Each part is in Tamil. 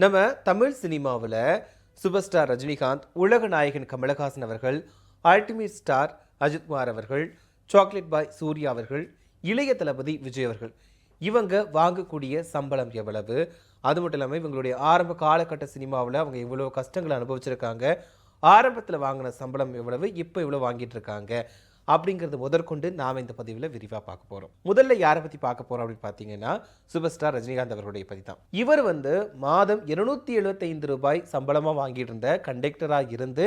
நம்ம தமிழ் சினிமாவில் சூப்பர் ஸ்டார் ரஜினிகாந்த், உலக நாயகன் கமலஹாசன் அவர்கள், அல்டிமேட் ஸ்டார் அஜித்குமார் அவர்கள், சாக்லேட் பாய் சூர்யா அவர்கள், இளைய தளபதி விஜய் அவர்கள், இவங்க வாங்கக்கூடிய சம்பளம் எவ்வளவு? அது மட்டும் இல்லாமல் இவங்களுடைய ஆரம்ப காலகட்ட சினிமாவில் அவங்க எவ்வளோ கஷ்டங்களை அனுபவிச்சிருக்காங்க, ஆரம்பத்தில் வாங்கின சம்பளம் எவ்வளவு, இப்போ எவ்வளோ வாங்கிட்டு இருக்காங்க அப்படிங்கிறது முதற்கொண்டு நாம் இந்த பதிவில் விரிவாக பார்க்க போகிறோம். முதல்ல யாரை பற்றி பார்க்க போகிறோம் அப்படின்னு பார்த்தீங்கன்னா, சூப்பர் ஸ்டார் ரஜினிகாந்த் அவர்களுடைய பற்றி தான். இவர் மாதம் 275 ரூபாய் சம்பளமாக வாங்கிட்டு இருந்த கண்டக்டராக இருந்து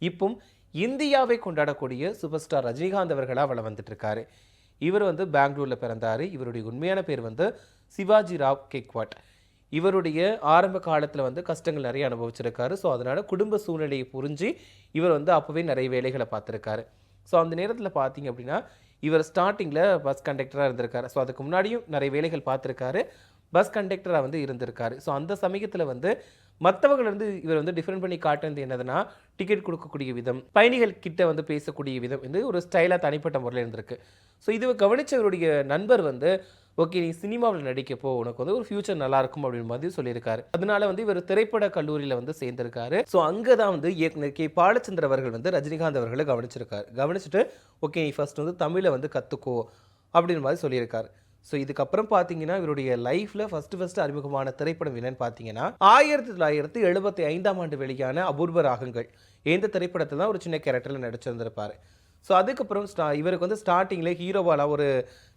இப்போ இந்தியாவை கொண்டாடக்கூடிய சூப்பர் ஸ்டார் ரஜினிகாந்த் அவர்களாக வளம் வந்துட்டு இருக்காரு. இவர் பெங்களூரில் பிறந்தார். இவருடைய உண்மையான பேர் சிவாஜி ராவ் கெக்வாட். இவருடைய ஆரம்ப காலத்தில் கஷ்டங்கள் நிறைய அனுபவிச்சிருக்காரு. ஸோ அதனால் குடும்ப சூழ்நிலையை புரிஞ்சு இவர் அப்போவே நிறைய வேலைகளை பார்த்துருக்காரு. ஸோ அந்த நேரத்தில் பார்த்தீங்க அப்படின்னா, இவர் ஸ்டார்டிங்கில் பஸ் கண்டக்டராக இருந்திருக்காரு. ஸோ அதுக்கு முன்னாடியும் நிறைய வேலைகள் பார்த்துருக்காரு. பஸ் கண்டக்டராக இருந்திருக்காரு. ஸோ அந்த சமயத்தில் மற்றவர்கள் இவர் டிஃப்ரெண்ட் பண்ணி காட்டுறது என்னதுன்னா, டிக்கெட் கொடுக்கக்கூடிய விதம், பயணிகள் கிட்ட பேசக்கூடிய விதம் ஒரு ஸ்டைலாக தனிப்பட்ட முறையில் இருந்திருக்கு. ஸோ இது கவனிச்சவருடைய நண்பர் ஓகே, நீ சினிமாவில் நடிக்கப்போ உனக்கு ஒரு ஃபியூச்சர் நல்லா இருக்கும் அப்படின்னு மாதிரி சொல்லியிருக்காரு. அதனால இவர் திரைப்பட கல்லூரியில் சேர்ந்திருக்காரு. ஸோ அங்கே தான் இயக்குனர் கே பாலச்சந்தர் அவர்கள் ரஜினிகாந்த் அவர்களை கவனிச்சிருக்காரு. கவனிச்சுட்டு ஓகே, நீ ஃபர்ஸ்ட் தமிழை கற்றுக்கோ அப்படின்னு மாதிரி சொல்லியிருக்காரு. ஸோ இதுக்கப்புறம் பார்த்தீங்கன்னா, இவருடைய லைஃப்பில் ஃபர்ஸ்ட் அறிமுகமான திரைப்படம் என்னன்னு பார்த்தீங்கன்னா, 1975ஆம் ஆண்டு வெளியான அபூர்வ ராகங்கள். இந்த திரைப்படத்தில் தான் ஒரு சின்ன கேரக்டரில் நடிச்சிருந்திருப்பார். ஸோ அதுக்கப்புறம் இவருக்கு ஸ்டார்டிங்கில் ஹீரோவால்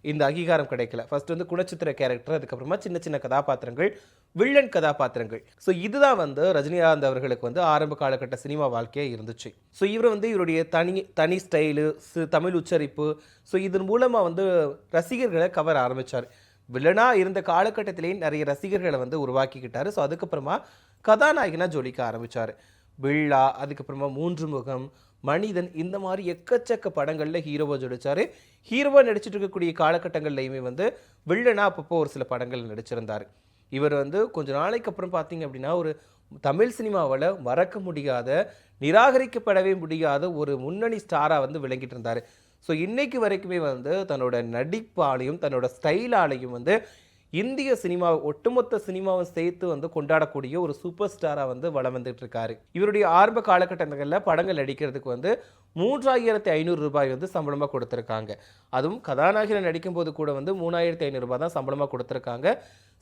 இந்த அங்கீகாரம் கிடைக்கல. ஃபர்ஸ்ட் குணச்சித்திர கேரக்டர், அதுக்கப்புறமா சின்ன சின்ன கதாபாத்திரங்கள், வில்லன் கதாபாத்திரங்கள். ஸோ இதுதான் ரஜினிகாந்த் அவர்களுக்கு ஆரம்ப காலகட்ட சினிமா வாழ்க்கையாக இருந்துச்சு. ஸோ இவர் இவருடைய தனி ஸ்டைலு, தமிழ் உச்சரிப்பு, ஸோ இதன் மூலமாக ரசிகர்களை கவர் ஆரம்பித்தார். வில்லனாக இருந்த காலகட்டத்திலேயே நிறைய ரசிகர்களை உருவாக்கிக்கிட்டார். ஸோ அதுக்கப்புறமா கதாநாயகனாக ஜொலிக்க ஆரம்பித்தார். பில்லா, அதுக்கப்புறமா 3 முகம், மனிதன், இந்த மாதிரி எக்கச்சக்க படங்களில் ஹீரோவா ஜொலிச்சார். ஹீரோவா நடிச்சிட்டு இருக்கக்கூடிய காலகட்டங்கள்லையுமே வில்லனா அப்பப்போ ஒரு சில படங்கள் நடிச்சிருந்தார். இவர் கொஞ்ச நாளைக்கு அப்புறம் பார்த்தீங்க அப்படின்னா, ஒரு தமிழ் சினிமாவில் மறக்க முடியாத, நிராகரிக்கப்படவே முடியாத ஒரு முன்னணி ஸ்டாராக விளங்கிட்டு இருந்தார். ஸோ இன்னைக்கு வரைக்குமே தன்னோட நடிப்பாலையும் தன்னோட ஸ்டைலாலையும் இந்திய சினிமா, ஒட்டுமொத்த சினிமாவும் சேர்த்து கொண்டாடக்கூடிய ஒரு சூப்பர் ஸ்டாராக வளம் வந்துட்டு இருக்காரு. இவருடைய ஆரம்ப காலகட்டங்களில் படங்கள் நடிக்கிறதுக்கு 3500 ரூபாய் சம்பளமாக கொடுத்துருக்காங்க. அதுவும் கதாநாயகனை நடிக்கும் போது கூட 3500 ரூபாய் தான் சம்பளமாக கொடுத்துருக்காங்க.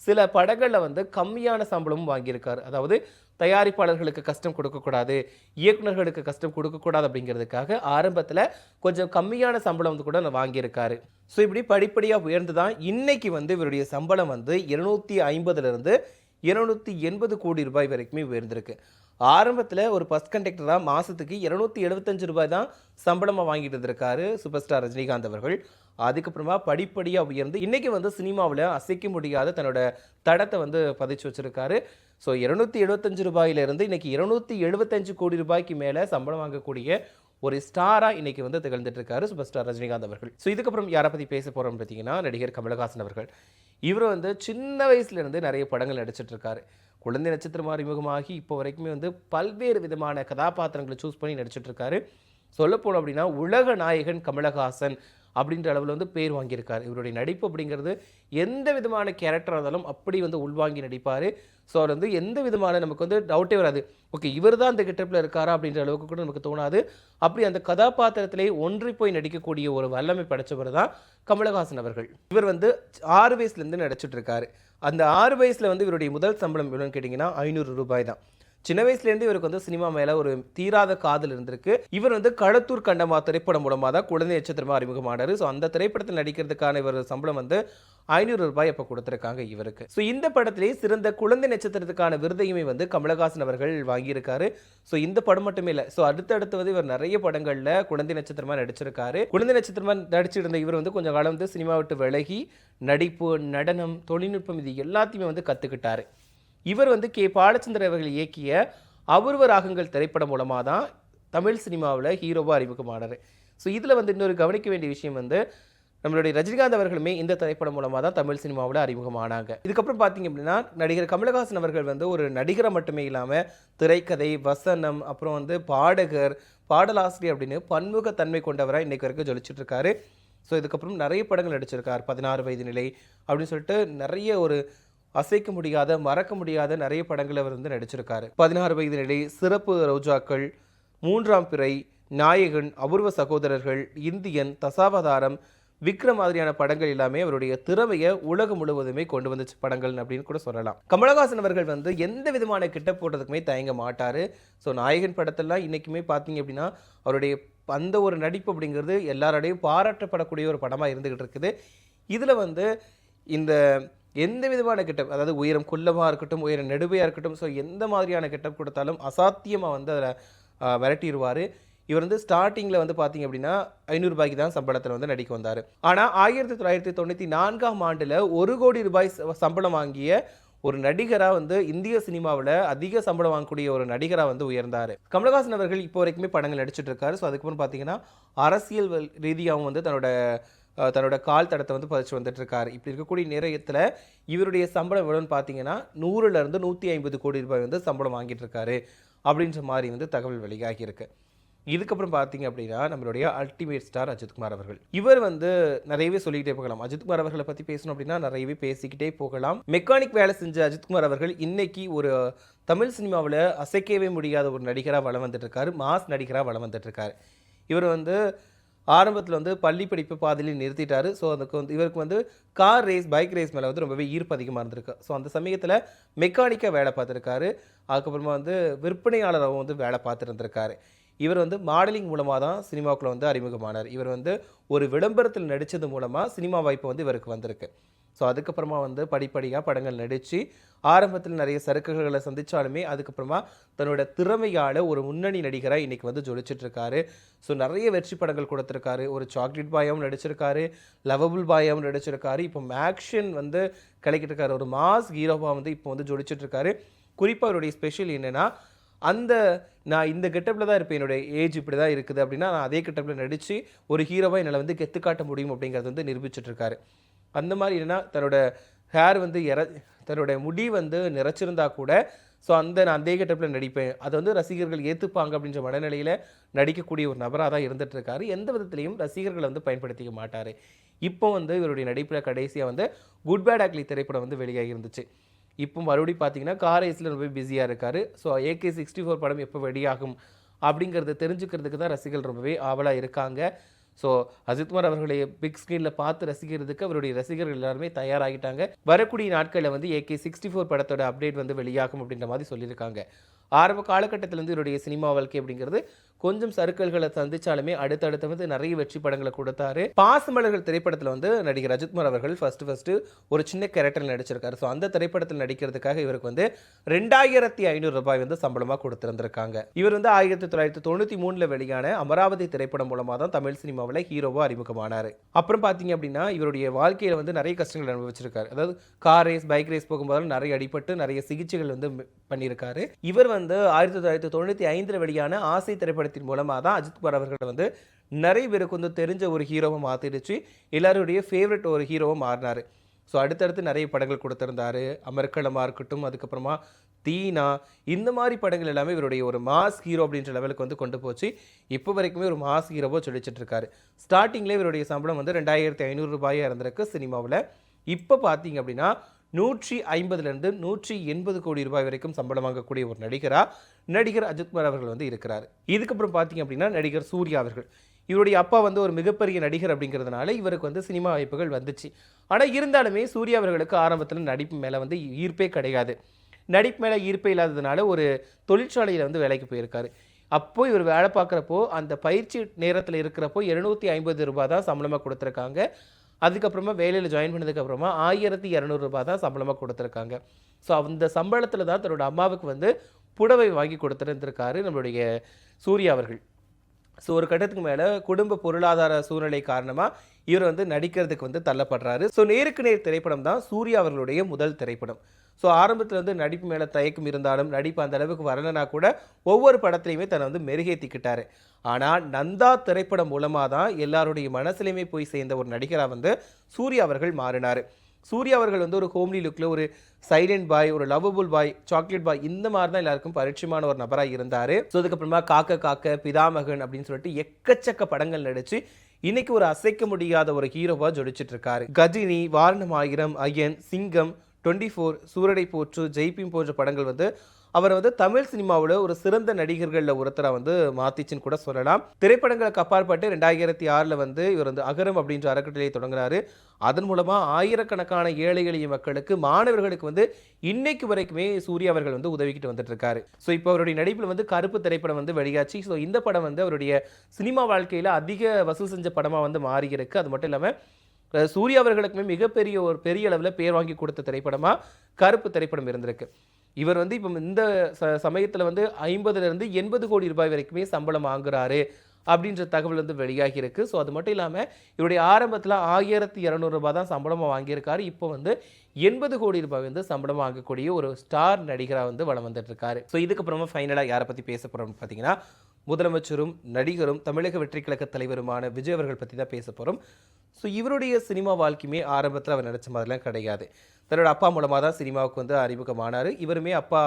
சில படங்களில் கம்மியான சம்பளமும் வாங்கியிருக்காரு. அதாவது தயாரிப்பாளர்களுக்கு கஷ்டம் கொடுக்கக்கூடாது, இயக்குநர்களுக்கு கஷ்டம் கொடுக்கக்கூடாது அப்படிங்கிறதுக்காக ஆரம்பத்தில் கொஞ்சம் கம்மியான சம்பளம் கூட வாங்கியிருக்காரு. ஸோ இப்படி படிப்படியாக உயர்ந்து தான் இன்னைக்கு இவருடைய சம்பளம் 250லிருந்து 280 கோடி ரூபாய் வரைக்குமே உயர்ந்திருக்கு. ஆரம்பத்தில் ஒரு பஸ் கண்டக்டராக மாதத்துக்கு 275 ரூபாய் தான் சம்பளமாக வாங்கிட்டு இருந்திருக்காரு சூப்பர் ஸ்டார் ரஜினிகாந்த் அவர்கள். அதுக்கப்புறமா படிப்படியாக உயர்ந்து இன்னைக்கு சினிமாவில் அசைக்க முடியாத தன்னோட தடத்தை பதிச்சு வச்சிருக்காரு. ஸோ 275 ரூபாயிலிருந்து இன்னைக்கு 275 கோடி ரூபாய்க்கு மேலே சம்பளம் வாங்கக்கூடிய ஒரு ஸ்டாராக இன்னைக்கு திகழ்ந்துட்டு இருக்காரு சூப்பர் ஸ்டார் ரஜினிகாந்த் அவர்கள். ஸோ இதுக்கப்புறம் யாரை பற்றி பேச போகிறோம்னு பார்த்தீங்கன்னா, நடிகர் கமலஹாசன் அவர்கள். இவர் சின்ன வயசுலேருந்து நிறைய படங்கள் நடிச்சிட்டு இருக்காரு. குழந்தை நட்சத்திரம் அறிமுகமாகி இப்போ வரைக்குமே பல்வேறு விதமான கதாபாத்திரங்களை சூஸ் பண்ணி நடிச்சிட்டு இருக்காரு. சொல்லப்போனோம் அப்படின்னா, உலக நாயகன் கமலஹாசன் அப்படின்ற அளவில் பேர் வாங்கியிருக்காரு. இவருடைய நடிப்பு அப்படிங்கிறது எந்த விதமான கேரக்டராக இருந்தாலும் அப்படி உள்வாங்கி நடிப்பார். ஸோ அவர் எந்த விதமான நமக்கு டவுட்டே வராது, ஓகே இவர் தான் அந்த கெட்டப்பில் இருக்காரா அப்படின்ற அளவுக்கு கூட நமக்கு தோணாது. அப்படி அந்த கதாபாத்திரத்திலே ஒன்றி போய் நடிக்கக்கூடிய ஒரு வல்லமை படைச்சவர் தான் கமலஹாசன் அவர்கள். இவர் 6 வயசுலேருந்து நடிச்சிட்டு இருக்காரு. அந்த 6 வயசில் இவருடைய முதல் சம்பளம் எவ்வளோன்னு கேட்டிங்கன்னா 500 ரூபாய் தான். சின்ன வயசுலேருந்து இவருக்கு சினிமா மேலே ஒரு தீராத காதல் இருந்திருக்கு. இவர் களத்தூர் கண்டமா திரைப்படம் மூலமாக தான் குழந்தை நட்சத்திரமாக அறிமுகமானார். ஸோ அந்த திரைப்படத்தில் நடிக்கிறதுக்கான இவர் சம்பளம் 500 ரூபாய் அப்போ கொடுத்துருக்காங்க இவருக்கு. ஸோ இந்த படத்திலே சிறந்த குழந்தை நட்சத்திரத்துக்கான விருதையுமே கமலஹாசன் அவர்கள் வாங்கியிருக்காரு. ஸோ இந்த படம் மட்டுமே இல்லை, ஸோ அடுத்தடுத்து இவர் நிறைய படங்களில் குழந்தை நட்சத்திரமாக நடிச்சிருக்காரு. குழந்தை நட்சத்திரமாக நடிச்சிருந்த இவர் கொஞ்சம் காலம் சினிமா விட்டு விலகி நடிப்பு, நடனம், தொழில்நுட்பம் இது எல்லாத்தையுமே கற்றுக்கிட்டாரு. இவர் கே பாலச்சந்தர் அவர்கள் இயக்கிய அபூர்வ ராகங்கள் திரைப்படம் மூலமாக தான் தமிழ் சினிமாவில் ஹீரோவாக அறிமுகமானார். ஸோ இதில் இன்னொரு கவனிக்க வேண்டிய விஷயம் நம்மளுடைய ரஜினிகாந்த் அவர்களுமே இந்த திரைப்படம் மூலமாக தான் தமிழ் சினிமாவில் அறிமுகமானாங்க. இதுக்கப்புறம் பார்த்தீங்க அப்படின்னா, நடிகர் கமலஹாசன் அவர்கள் ஒரு நடிகரை மட்டுமே இல்லாமல் திரைக்கதை, வசனம், அப்புறம் பாடகர், பாடலாசிரியர் அப்படின்னு பன்முகத்தன்மை கொண்டவராக இன்றைக்கு வரைக்கும் ஜொலிச்சுட்டு இருக்காரு. ஸோ இதுக்கப்புறம் நிறைய படங்கள் நடிச்சிருக்கார். 16 வயது நிலை அப்படின்னு சொல்லிட்டு நிறைய ஒரு அசைக்க முடியாத, மறக்க முடியாத நிறைய படங்கள் அவர் வந்து நடிச்சிருக்காரு. 16 வயது நிலை, சிறப்பு ரோஜாக்கள், மூன்றாம் பிறை, நாயகன், அபூர்வ சகோதரர்கள், இந்தியன், தசாவதாரம், விக்ரம் மாதிரியான படங்கள் எல்லாமே அவருடைய திறமையை உலகம் முழுவதுமே கொண்டு வந்துச்சு படங்கள் அப்படின்னு கூட சொல்லலாம். கமலஹாசன் அவர்கள் வந்து எந்த விதமான கிட்ட போடுறதுக்குமே தயங்க மாட்டாரு. ஸோ நாயகன் படத்தெல்லாம் இன்னைக்குமே பார்த்தீங்க அப்படின்னா அவருடைய அந்த ஒரு நடிப்பு அப்படிங்கிறது எல்லாரோடையும் பாராட்டப்படக்கூடிய ஒரு படமாக இருந்துகிட்டு இருக்குது. இதில் வந்து இந்த எந்த விதமான கெட்டப், அதாவது உயரம் குள்ளமாக இருக்கட்டும், உயரம் நெடுவையாக இருக்கட்டும், ஸோ எந்த மாதிரியான கெட்டப் கொடுத்தாலும் அசாத்தியமாக வந்து அதில் விரட்டிடுவார். இவர் வந்து ஸ்டார்டிங்கில் வந்து பார்த்தீங்க அப்படின்னா 500 ரூபாய்க்கு தான் சம்பளத்தில் வந்து நடிக்க வந்தார். ஆனால் 1994ஆம் ஆண்டில் 1 கோடி ரூபாய் சம்பளம் வாங்கிய ஒரு நடிகராக வந்து இந்திய சினிமாவில் அதிக சம்பளம் வாங்கக்கூடிய ஒரு நடிகராக வந்து உயர்ந்தார். கமலஹாசன் அவர்கள் இப்போ வரைக்குமே படங்கள் நடிச்சிட்டு இருக்காரு. ஸோ அதுக்கப்புறம் பார்த்தீங்கன்னா அரசியல் ரீதியாகவும் வந்து தன்னோட கால் தடத்தை வந்து பதிச்சு வந்துட்டு இருக்காரு. இப்படி இருக்கக்கூடிய நேரத்தில் இவருடைய சம்பளம் எவ்வளோன்னு பார்த்தீங்கன்னா 100லேருந்து 150 கோடி ரூபாய் வந்து சம்பளம் வாங்கிட்டு இருக்காரு அப்படின்ற மாதிரி வந்து தகவல் வெளியாகி இருக்கு. இதுக்கப்புறம் பார்த்தீங்க அப்படின்னா நம்மளுடைய அல்டிமேட் ஸ்டார் அஜித்குமார் அவர்கள், இவர் வந்து நிறையவே சொல்லிக்கிட்டே போகலாம். அஜித்குமார் அவர்களை பற்றி பேசணும் அப்படின்னா நிறையவே பேசிக்கிட்டே போகலாம். மெக்கானிக் வேலை செஞ்ச அஜித்குமார் அவர்கள் இன்னைக்கு ஒரு தமிழ் சினிமாவில் அசைக்கவே முடியாத ஒரு நடிகராக வளம் வந்துட்டு இருக்காரு, மாஸ் நடிகராக வளம் வந்துட்டு இருக்காரு. இவர் வந்து ஆரம்பத்தில் வந்து பள்ளி படிப்பு பாதியில் நிறுத்திட்டாரு. ஸோ அதுக்கு வந்து இவருக்கு வந்து கார் ரேஸ், பைக் ரேஸ் மேலே வந்து ரொம்பவே ஈர்ப்பு அதிகமாக இருந்திருக்கு. ஸோ அந்த சமயத்தில் மெக்கானிக்காக வேலை பார்த்துருக்காரு. அதுக்கப்புறமா வந்து விற்பனையாளராகவும் வந்து வேலை பார்த்துருந்துருக்காரு. இவர் வந்து மாடலிங் மூலமாக தான் சினிமாவுக்குள்ள வந்து அறிமுகமானார். இவர் வந்து ஒரு விளம்பரத்தில் நடித்தது மூலமாக சினிமா வாய்ப்பு வந்து இவருக்கு வந்திருக்கு. ஸோ அதுக்கப்புறமா வந்து படிப்படியாக படங்கள் நடித்து ஆரம்பத்தில் நிறைய சறுக்குகளை சந்தித்தாலுமே அதுக்கப்புறமா தன்னோட திறமையால் ஒரு முன்னணி நடிகராக இன்றைக்கி வந்து ஜொலிச்சிட்ருக்காரு. ஸோ நிறைய வெற்றி படங்கள் கொடுத்துருக்காரு. ஒரு சாக்லேட் பாயாகவும் நடிச்சிருக்காரு, லவபுள் பாயாகவும் நடிச்சிருக்காரு. இப்போ மேக்ஷன் வந்து கலக்கிட்டு இருக்காரு. ஒரு மாஸ் ஹீரோவாக வந்து இப்போ வந்து ஜொலிச்சிட்ருக்காரு. குறிப்பாக அவருடைய ஸ்பெஷல் என்னென்னா, நான் இந்த கெட்டப்பில் தான் இருப்பேன், என்னோட ஏஜ் இப்படி தான் இருக்குது அப்படின்னா நான் அதே கெட்டப்பில் நடித்து ஒரு ஹீரோவாக என்னால் வந்து கெத்து காட்ட முடியும் அப்படிங்கிறது வந்து நிரூபிச்சிட்ருக்காரு. அந்த மாதிரி என்னென்னா தன்னோட ஹேர் வந்து தன்னோட முடி வந்து நிறைச்சிருந்தா கூட ஸோ நான் அதே கெட்டப்பில் நடிப்பேன், அதை வந்து ரசிகர்கள் ஏற்றுப்பாங்க அப்படின்ற மனநிலையில் நடிக்கக்கூடிய ஒரு நபராக தான் இருந்துட்டு இருக்காரு. எந்த விதத்துலையும் ரசிகர்களை வந்து பயன்படுத்திக்க மாட்டார். இப்போ வந்து இவருடைய நடிப்பில் கடைசியாக வந்து குட் பேட் அக்லி திரைப்படம் வந்து வெளியாகி இருந்துச்சு. இப்போ மறுபடியும் பார்த்தீங்கன்னா கார் ரேஸில் ரொம்ப பிஸியாக இருக்கார். ஸோ AK-64 படம் எப்போ வெளியாகும் அப்படிங்கிறத தெரிஞ்சுக்கிறதுக்கு தான் ரசிகர்கள் ரொம்பவே ஆவலாக இருக்காங்க. ஸோ அஜித்குமார் அவர்களை பிக் ஸ்க்ரீனில் பார்த்து ரசிக்கிறதுக்கு அவருடைய ரசிகர்கள் எல்லாருமே தயாராகிட்டாங்க. வரக்கூடிய நாட்களில் வந்து AK-64 படத்தோட அப்டேட் வந்து வெளியாகும் அப்படின்ற மாதிரி சொல்லியிருக்காங்க. ஆரம்ப காலகட்டத்திலேருந்து இவருடைய சினிமா வாழ்க்கை அப்படிங்கிறது கொஞ்சம் சறுக்கல்களை சந்திச்சாலுமே அடுத்தடுத்து வந்து நிறைய வெற்றி படங்களை கொடுத்தாரு. பாசமலர்கள் திரைப்படத்தில் வந்து நடிகர் அஜித்குமார் அவர்கள் ஃபர்ஸ்ட் ஒரு சின்ன கேரக்டர் நடிச்சிருக்காரு. ஸோ அந்த திரைப்படத்தில் நடிக்கிறதுக்காக இவருக்கு வந்து 2500 ரூபாய் வந்து சம்பளமாக கொடுத்திருந்திருக்காங்க. இவர் வந்து 1993 வெளியான அமராவதி திரைப்படம் மூலமாக தான் தமிழ் சினிமாவில் ஹீரோவாக அறிமுகமானார். அப்புறம் பார்த்தீங்க அப்படின்னா இவருடைய வாழ்க்கையில் வந்து நிறைய கஷ்டங்கள் அனுபவிச்சிருக்காரு. அதாவது கார் ரேஸ், பைக் ரேஸ் போகும்போது நிறைய அடிபட்டு நிறைய சிகிச்சைகள் வந்து பண்ணியிருக்காரு. இவர் வந்து 1995 வெளியான ஆசை திரைப்படத்தின் மூலமாக தான் அஜித்குமார் அவர்கள் வந்து நிறைய பேருக்கு வந்து தெரிஞ்ச ஒரு ஹீரோவை மாற்றிடுச்சு, எல்லாருடைய ஃபேவரட் ஒரு ஹீரோவை மாறினார். ஸோ அடுத்தடுத்து நிறைய படங்கள் கொடுத்துருந்தாரு. அமர்க்களமாக இருக்கட்டும், அதுக்கப்புறமா தீனா, இந்த மாதிரி படங்கள் எல்லாமே இவருடைய ஒரு மாஸ் ஹீரோ அப்படின்ற லெவலுக்கு வந்து கொண்டு போச்சு. இப்போ வரைக்குமே ஒரு மாஸ் ஹீரோவோ சொல்லிச்சிட்டு இருக்காரு. ஸ்டார்டிங்லேயே இவருடைய சம்பளம் வந்து 2500 ரூபாயாக இருந்திருக்கு சினிமாவில். இப்போ பார்த்தீங்க அப்படின்னா 150லேருந்து 180 கோடி ரூபாய் வரைக்கும் சம்பளம் வாங்கக்கூடிய ஒரு நடிகர் அஜித்குமார் அவர்கள் வந்து இருக்கிறார். இதுக்கப்புறம் பார்த்தீங்க அப்படின்னா நடிகர் சூர்யா அவர்கள், இவருடைய அப்பா வந்து ஒரு மிகப்பெரிய நடிகர் அப்படிங்கிறதுனால இவருக்கு வந்து சினிமா வாய்ப்புகள் வந்துச்சு. ஆனால் இருந்தாலுமே சூர்யா அவர்களுக்கு ஆரம்பத்தில் நடிப்பு மேலே வந்து ஈர்ப்பே கிடையாது. நடிப்பு மேலே ஈர்ப்பே இல்லாததுனால ஒரு தொழிற்சாலையில் வந்து வேலைக்கு போயிருக்காரு. அப்போது இவர் வேலை பார்க்குறப்போ அந்த பயிற்சி நேரத்தில் இருக்கிறப்போ 750 ரூபாய் தான் சம்பளமாக கொடுத்துருக்காங்க. அதுக்கப்புறமா வேலையில் ஜாயின் பண்ணதுக்கப்புறமா 1200 ரூபாய் தான் சம்பளமாக கொடுத்துருக்காங்க. ஸோ அந்த சம்பளத்தில் தான் தன்னோட அம்மாவுக்கு வந்து புடவை வாங்கி கொடுத்துருந்துருக்காரு நம்மளுடைய சூர்யா அவர்கள். ஸோ ஒரு கட்டத்துக்கு மேலே குடும்ப பொருளாதார சூழ்நிலை காரணமாக இவர் வந்து நடிக்கிறதுக்கு வந்து தள்ளப்படுறாரு. ஸோ நேருக்கு நேர் திரைப்படம் தான் சூர்யா அவர்களுடைய முதல் திரைப்படம். ஸோ ஆரம்பத்தில் வந்து நடிப்பு மேலே தயக்கம் இருந்தாலும் நடிப்பு அந்த அளவுக்கு வரலைனா கூட ஒவ்வொரு படத்துலையுமே தன்னை வந்து மெருகேற்றிக்கிட்டாரு. ஆனால் நந்தா திரைப்படம் மூலமாக தான் எல்லாருடைய மனசுலையுமே போய் சேர்ந்த ஒரு நடிகராக வந்து சூர்யா அவர்கள் மாறினார். சூர்யா அவர்கள் வந்து ஒரு ஹோம்லி லுக்கில் ஒரு சைலண்ட் பாய், ஒரு லவ்வபுள் பாய், சாக்லேட் பாய், இந்த மாதிரி தான் எல்லாருக்கும் பரிச்சயமான ஒரு நபராக இருந்தார். ஸோ அதுக்கப்புறமா காக்க, பிதாமகன் அப்படின்னு சொல்லிட்டு எக்கச்சக்க படங்கள் நடிச்சு இன்னைக்கு ஒரு அசைக்க முடியாத ஒரு ஹீரோவாக ஜொலிச்சிட்டு இருக்காரு. கஜினி, வாரணம் ஆயிரம், ஐயன், சிங்கம், 24, சூரடை போற்று, ஜெய்பீம் போன்ற படங்கள் வந்து அவரை வந்து தமிழ் சினிமாவில் ஒரு சிறந்த நடிகர்களில் ஒருத்தரை வந்து மாத்திச்சுன்னு கூட சொல்லலாம். திரைப்படங்களுக்கு அப்பாற்பட்டு 2006 வந்து இவர் வந்து அகரம் அப்படின்ற அறக்கட்டளையை தொடங்கினாரு. அதன் மூலமா ஆயிரக்கணக்கான ஏழை எளிய மக்களுக்கு, மாணவர்களுக்கு வந்து இன்னைக்கு வரைக்குமே சூர்யா அவர்கள் வந்து உதவிக்கிட்டு வந்துட்டு இருக்காரு. ஸோ இப்போ அவருடைய நடிப்பில் வந்து கருப்பு திரைப்படம் வந்து வெளியாச்சு. ஸோ இந்த படம் வந்து அவருடைய சினிமா வாழ்க்கையில் அதிக வசூல் செஞ்ச படமாக வந்து மாறி இருக்கு. அது மட்டும் இல்லாமல் சூர்யா அவர்களுக்குமே மிகப்பெரிய ஒரு பெரிய அளவில் பேர் வாங்கி கொடுத்த திரைப்படமாக கருப்பு திரைப்படம் இருந்திருக்கு. இவர் வந்து இப்போ இந்த சமயத்தில் வந்து 50லேருந்து 80 கோடி ரூபாய் வரைக்குமே சம்பளம் வாங்குறாரு அப்படின்ற தகவல் வந்து வெளியாகி இருக்கு. ஸோ அது மட்டும் இல்லாமல் இவருடைய ஆரம்பத்தில் 1200 ரூபாய் தான் சம்பளமாக வாங்கியிருக்காரு. இப்போ வந்து 80 கோடி ரூபாய் வந்து சம்பளம் வாங்கக்கூடிய ஒரு ஸ்டார் நடிகராக வந்து வலம் வந்துட்டு இருக்காரு. ஸோ இதுக்கப்புறமா ஃபைனலாக யாரை பற்றி பேச போகிறோம்னு பார்த்தீங்கன்னா, முதலமைச்சரும் நடிகரும் தமிழக வெற்றி கழக தலைவருமான விஜய் அவர்கள் பற்றி தான் பேச போகிறோம். ஸோ இவருடைய சினிமா வாழ்க்கையுமே ஆரம்பத்தில் அவர் நினச்ச மாதிரிலாம் கிடையாது. தன்னோட அப்பா மூலமாக தான் சினிமாவுக்கு வந்து அறிமுகமானார். இவருமே அப்பா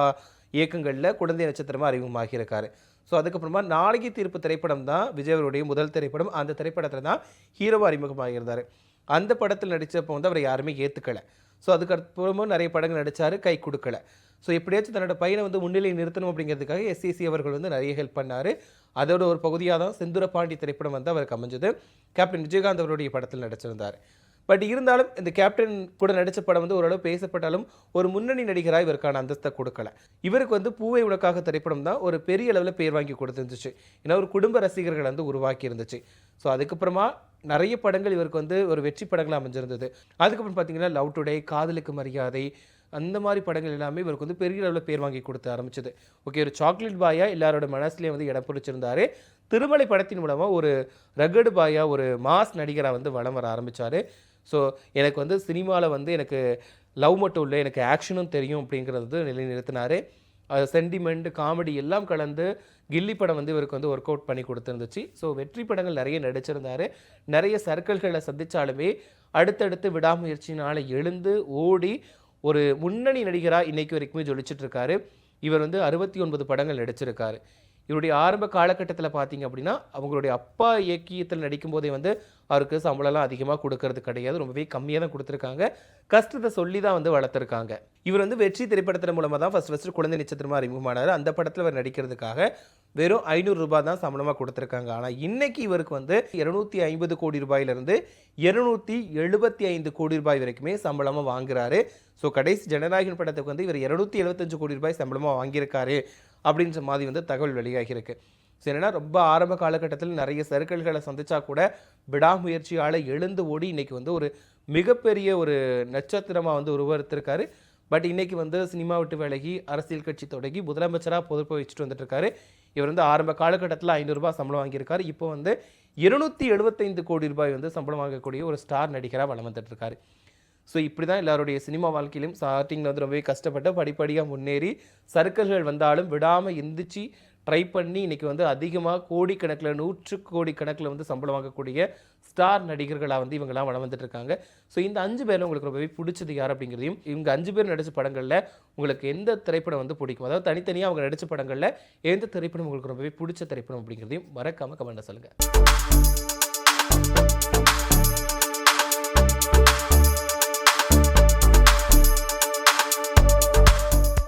இயக்கங்களில் குழந்தை நட்சத்திரமாக அறிமுகமாகியிருக்காரு. ஸோ அதுக்கப்புறமா நாளைக்கு தீர்ப்பு திரைப்படம் தான் விஜய் அவருடைய முதல் திரைப்படம். அந்த திரைப்படத்தில் தான் ஹீரோவாக அறிமுகமாகியிருந்தார். அந்த படத்தில் நடித்தப்போ வந்து அவரை யாருமே ஏற்றுக்கலை. ஸோ அதுக்கப்புறமும் நிறைய படங்கள் நடித்தார், கை கொடுக்கல. ஸோ எப்படியாச்சும் தன்னோட பையனை வந்து முன்னிலை நிறுத்தணும் அப்படிங்கிறதுக்காக எஸ்சிசி அவர்கள் வந்து நிறைய ஹெல்ப் பண்ணார். அதோட ஒரு பகுதியாக தான் செந்தூரபாண்டி திரைப்படம் வந்து அவருக்கு அமைஞ்சது. கேப்டன் விஜயகாந்த் அவருடைய படத்தில் நடிச்சிருந்தார். பட் இருந்தாலும் இந்த கேப்டன் கூட நடித்த படம் வந்து ஓரளவு பேசப்பட்டாலும் ஒரு முன்னணி நடிகராக இவருக்கான அந்தஸ்தை கொடுக்கல. இவருக்கு வந்து பூவை உனக்காக திரைப்படம் தான் ஒரு பெரிய அளவில் பேர் வாங்கி கொடுத்துருந்துச்சு. ஏன்னா ஒரு குடும்ப ரசிகர்கள் வந்து உருவாக்கி இருந்துச்சு. ஸோ அதுக்கப்புறமா நிறைய படங்கள் இவருக்கு வந்து ஒரு வெற்றி படங்கள் அமைஞ்சிருந்தது. அதுக்கப்புறம் பார்த்தீங்கன்னா லவ் டுடே, காதலுக்கு மரியாதை, அந்த மாதிரி படங்கள் எல்லாமே இவருக்கு வந்து பெரிய அளவில் பேர் வாங்கி கொடுத்து ஆரம்பிச்சது. ஓகே, ஒரு சாக்லேட் பாயா எல்லாரோட மனசுலேயே வந்து இடம் பிடிச்சிருந்தாரு. திருமலை படத்தின் மூலமாக ஒரு ரகடு பாயா, ஒரு மாஸ் நடிகராக வந்து வலம் வர ஆரம்பித்தார். ஸோ எனக்கு வந்து சினிமாவில் வந்து எனக்கு லவ் மட்டும் இல்லை, எனக்கு ஆக்ஷனும் தெரியும் அப்படிங்கிறது நிலைநிறுத்தினார். சென்டிமெண்ட், காமெடி எல்லாம் கலந்து கில்லி படம் வந்து இவருக்கு வந்து ஒர்க் அவுட் பண்ணி கொடுத்துருந்துச்சு. ஸோ வெற்றி படங்கள் நிறைய நடிச்சிருந்தார். நிறைய சர்க்கிள்களை சந்தித்தாலுமே அடுத்தடுத்து விடாமுயற்சினால் எழுந்து ஓடி ஒரு முன்னணி நடிகராக இன்றைக்கு வரைக்குமே ஜொலிச்சுட்டு இருக்காரு. இவர் வந்து 69 படங்கள் நடிச்சிருக்காரு. இவருடைய ஆரம்ப காலகட்டத்தில் பார்த்தீங்க அப்படின்னா, அவங்களுடைய அப்பா இயக்கியத்தில் நடிக்கும் போதே வந்து அவருக்கு சம்பளம்லாம் அதிகமாக கொடுக்கறது கிடையாது. ரொம்பவே கம்மியாக தான் கொடுத்துருக்காங்க. கஷ்டத்தை சொல்லி தான் வந்து வளர்த்துருக்காங்க. இவர் வந்து வெற்றி திரைப்படத்தின் மூலமாக தான் ஃபஸ்ட்டு குழந்தை நட்சத்திரமாக அறிமுகமானார். அந்த படத்தில் அவர் நடிக்கிறதுக்காக வெறும் 500 ரூபாய் தான் சம்பளமாக கொடுத்துருக்காங்க. ஆனால் இன்னைக்கு இவருக்கு வந்து 250 கோடி ரூபாயிலிருந்து 275 கோடி ரூபாய் வரைக்குமே சம்பளமாக வாங்குறாரு. ஸோ கடைசி ஜனநாயகன் படத்துக்கு வந்து இவர் 275 கோடி ரூபாய் சம்பளமாக வாங்கியிருக்காரு அப்படின்ற மாதிரி வந்து தகவல் வெளியாகியிருக்கு. ஸோ என்னென்னா ரொம்ப ஆரம்ப காலகட்டத்தில் நிறைய சர்க்கிள்களை சந்திச்சா கூட விடாமுயற்சியால் எழுந்து ஓடி இன்றைக்கி வந்து ஒரு மிகப்பெரிய ஒரு நட்சத்திரமாக வந்து உருவெடுத்திருக்காரு. பட் இன்றைக்கி வந்து சினிமா விட்டு விலகி அரசியல் கட்சி தொடங்கி முதலமைச்சராக பொறுப்பை வச்சுட்டு வந்துட்டுருக்காரு. இவர் வந்து ஆரம்ப காலகட்டத்தில் 500 ரூபாய் சம்பளம் வாங்கியிருக்காரு. இப்போ வந்து 275 கோடி ரூபாய் வந்து சம்பளம் வாங்கக்கூடிய ஒரு ஸ்டார் நடிகராக வலம் வந்துட்டுருக்காரு. ஸோ இப்படி தான் எல்லாருடைய சினிமா வாழ்க்கையிலும் ஸ்டார்டிங்கில் வந்து ரொம்பவே கஷ்டப்பட்டு படிப்படியாக முன்னேறி சர்க்கிள்கள் வந்தாலும் விடாமல் எந்திரிச்சு ட்ரை பண்ணி இன்றைக்கி வந்து அதிகமாக கோடிக்கணக்கில் 100 கோடி கணக்கில் வந்து சம்பளம் வாங்கக்கூடிய ஸ்டார் நடிகர்களாக வந்து இவங்கெல்லாம் வளம் வந்துட்டு இருக்காங்க. ஸோ இந்த 5 பேரில் உங்களுக்கு ரொம்பவே பிடிச்சது யார் அப்படிங்கிறதையும், இவங்க 5 பேர் நடித்த படங்களில் உங்களுக்கு எந்த திரைப்படம் வந்து பிடிக்கும், அதாவது தனித்தனியாக அவங்க நடித்த படங்களில் எந்த திரைப்படம் உங்களுக்கு ரொம்பவே பிடிச்ச திரைப்படம் அப்படிங்கிறதையும் மறக்காமல் கமெண்ட்டில் சொல்லுங்கள்.